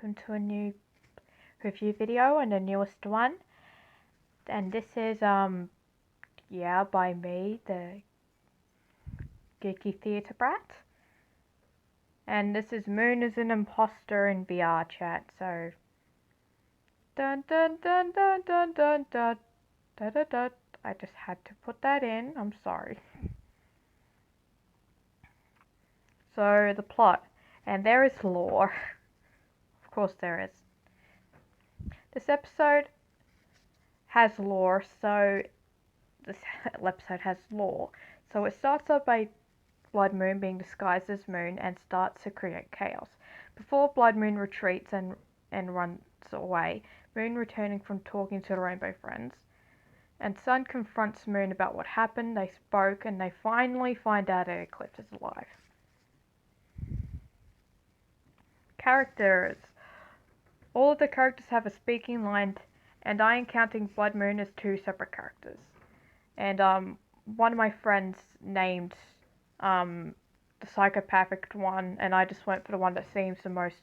welcome to a new review video and the newest one. And this is by me, the geeky theatre brat. And this is Moon is an Imposter in VR chat, so dun dun dun dun dun dun dun dun dun dun. I just had to put that in, I'm sorry. So the plot, and there is lore. Of course there is. This episode has lore, so this episode has lore. So it starts off by Blood Moon being disguised as Moon and starts to create chaos. Before Blood Moon retreats and runs away, Moon returning from talking to the Rainbow Friends, and Sun confronts Moon about what happened. They spoke and they finally find out that Eclipse is alive. Characters. All of the characters have a speaking line, and I am counting Blood Moon as two separate characters. And one of my friends named the psychopathic one, and I just went for the one that seems the most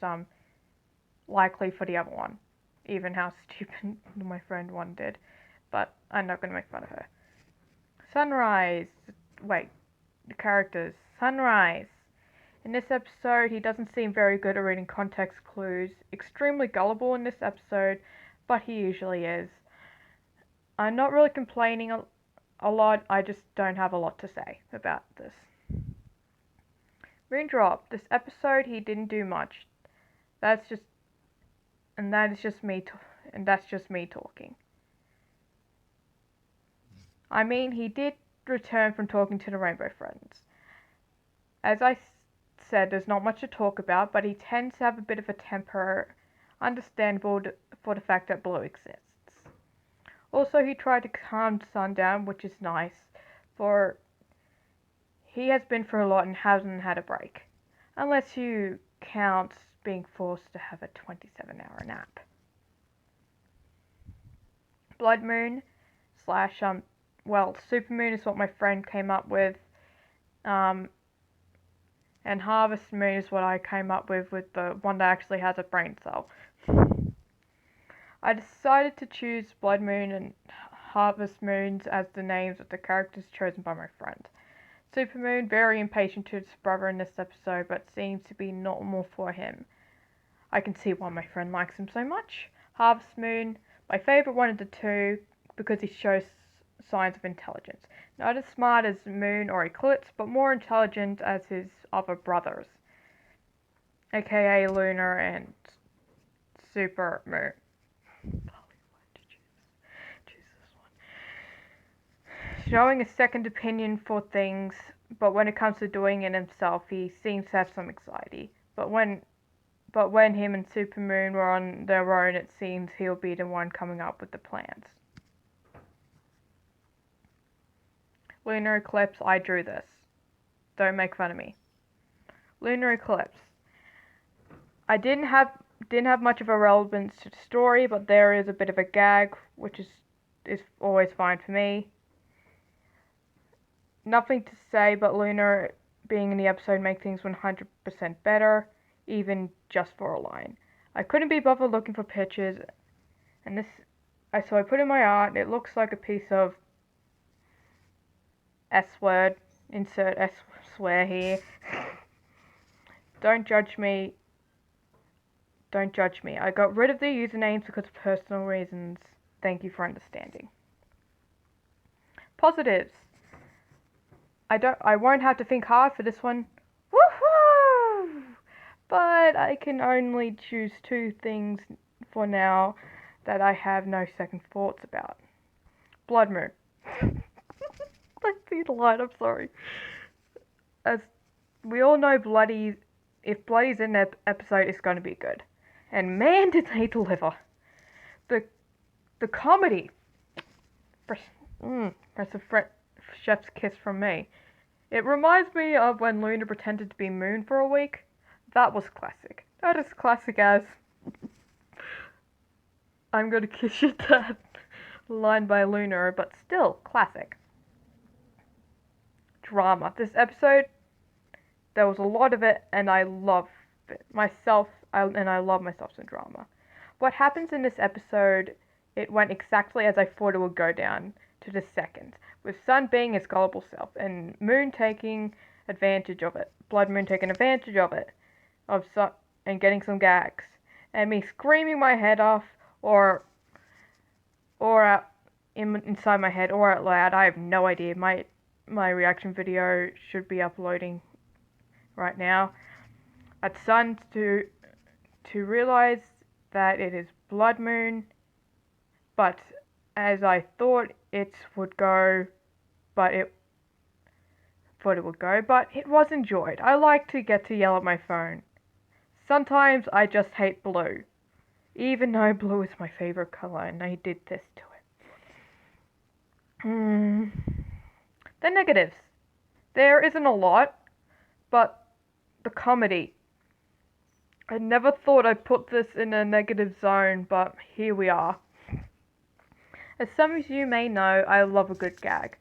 likely for the other one, even how stupid my friend one did. But I'm not going to make fun of her. Sunrise. Wait, the characters. Sunrise. In this episode, he doesn't seem very good at reading context clues. Extremely gullible in this episode, but he usually is. I'm not really complaining a lot, I just don't have a lot to say about this. Moondrop. This episode, he didn't do much. That's just me talking. I mean, he did return from talking to the Rainbow Friends. As I said, there's not much to talk about, but he tends to have a bit of a temper, understandable for the fact that Blue exists. Also, he tried to calm Sun down, which is nice, for he has been through a lot and hasn't had a break. Unless you count being forced to have a 27-hour nap. Blood Moon / Supermoon is what my friend came up with. And Harvest Moon is what I came up with the one that actually has a brain cell. I decided to choose Blood Moon and Harvest Moons as the names of the characters chosen by my friend. Supermoon, very impatient to his brother in this episode, but seems to be normal for him. I can see why my friend likes him so much. Harvest Moon, my favourite one of the two, because he shows signs of intelligence. Not as smart as Moon or Eclipse, but more intelligent as his other brothers, aka Lunar and Super Moon. Showing a second opinion for things, but when it comes to doing it himself, he seems to have some anxiety. But when him and Supermoon were on their own, it seems he'll be the one coming up with the plans. Lunar Eclipse, I drew this. Don't make fun of me. Lunar Eclipse. I didn't have much of a relevance to the story, but there is a bit of a gag, which is always fine for me. Nothing to say, but Lunar being in the episode make things 100% better, even just for a line. I couldn't be bothered looking for pictures, and so I put in my art. It looks like a piece of S-word, insert S-swear here. Don't judge me. I got rid of the usernames because of personal reasons. Thank you for understanding. Positives. I won't have to think hard for this one. Woohoo! But I can only choose two things for now that I have no second thoughts about. Blood Moon. I see the light, I'm sorry. As we all know, if Bloody's in that episode, it's going to be good. And man, did they deliver. The comedy. That's a chef's kiss from me. It reminds me of when Luna pretended to be Moon for a week. That was classic. That is classic as I'm gonna kiss your dad line by Luna, but still classic. Drama. This episode, there was a lot of it, and I loved and I love myself some drama. What happens in this episode, it went exactly as I thought it would go down to the second, with Sun being his gullible self, and Moon taking advantage of it. Blood Moon taking advantage of it, and getting some gags, and me screaming my head off, or inside my head, or out loud. I have no idea. My reaction video should be uploading right now. At Sun to realize that it is Blood Moon, but as I thought it would go, but it was enjoyed. I like to get to yell at my phone. Sometimes I just hate blue, even though blue is my favorite color, and I did this to it. The negatives. There isn't a lot, but the comedy. I never thought I'd put this in a negative zone, but here we are. As some of you may know, I love a good gag.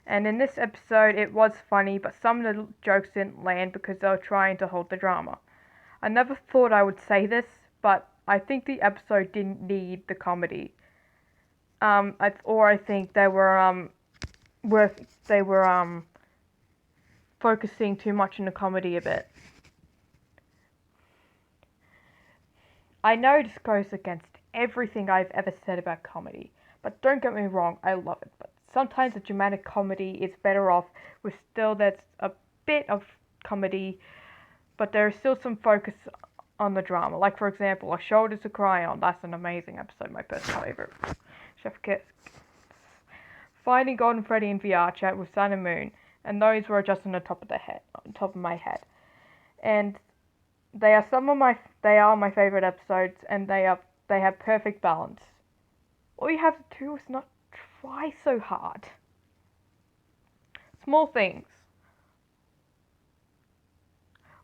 And in this episode, it was funny, but some of the jokes didn't land because they were trying to hold the drama. I never thought I would say this, but I think the episode didn't need the comedy. I think they were focusing too much on the comedy a bit. I know this goes against everything I've ever said about comedy, but don't get me wrong, I love it. But sometimes a dramatic comedy is better off with still there's a bit of comedy, but there is still some focus on the drama. Like, for example, A Shoulder to Cry On. That's an amazing episode, my personal favorite. Chef Kiss. Finding Golden Freddy in VR chat with Sun and Moon, and those were just on the top of my head. And they are my favorite episodes, and they have perfect balance. All you have to do is not try so hard. Small things.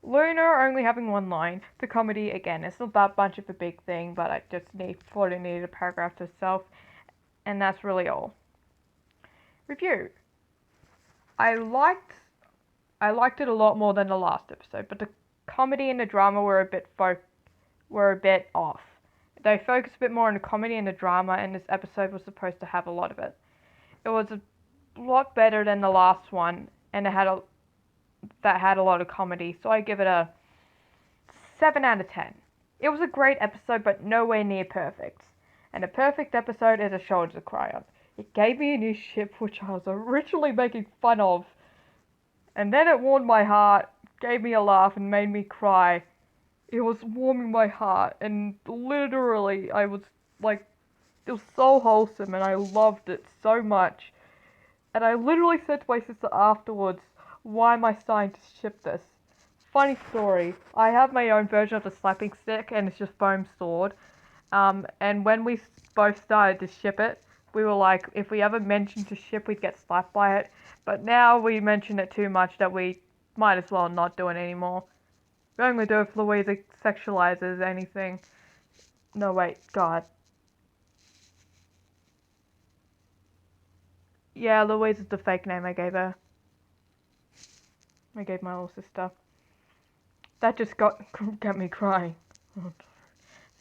Luna only having one line. The comedy, again, it's not that much of a big thing, but I just thought it needed a paragraph to itself, and that's really all. Review. I liked it a lot more than the last episode, but the comedy and the drama were a bit off. They focused a bit more on the comedy and the drama, and this episode was supposed to have a lot of it. It was a lot better than the last one, and it had a lot of comedy, so I give it a 7 out of 10. It was a great episode, but nowhere near perfect. And a perfect episode is A Shoulder to Cry On. It gave me a new ship, which I was originally making fun of, and then it warmed my heart, gave me a laugh, and made me cry. It was warming my heart, and literally, I was like, it was so wholesome, and I loved it so much. And I literally said to my sister afterwards, why am I starting to ship this? Funny story, I have my own version of the slapping stick, and it's just foam sword. And when we both started to ship it, we were like, if we ever mentioned to ship, we'd get slapped by it. But now we mention it too much that we might as well not do it anymore. We're only do it if Louisa sexualizes anything. No, wait, God. Yeah, Louise is the fake name I gave her. I gave my little sister. That just got me crying.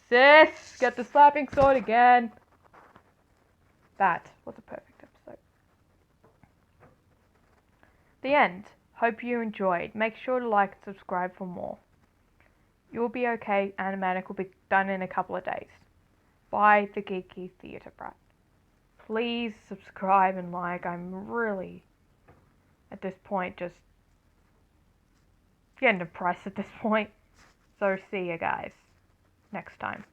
Sis, get the slapping sword again. That was a perfect episode. The end. Hope you enjoyed. Make sure to like and subscribe for more. You'll Be Okay Animatic will be done in a couple of days. By the Geeky Theatre Brat. Please subscribe and like. I'm really, at this point, just getting depressed at this point. So see you guys next time.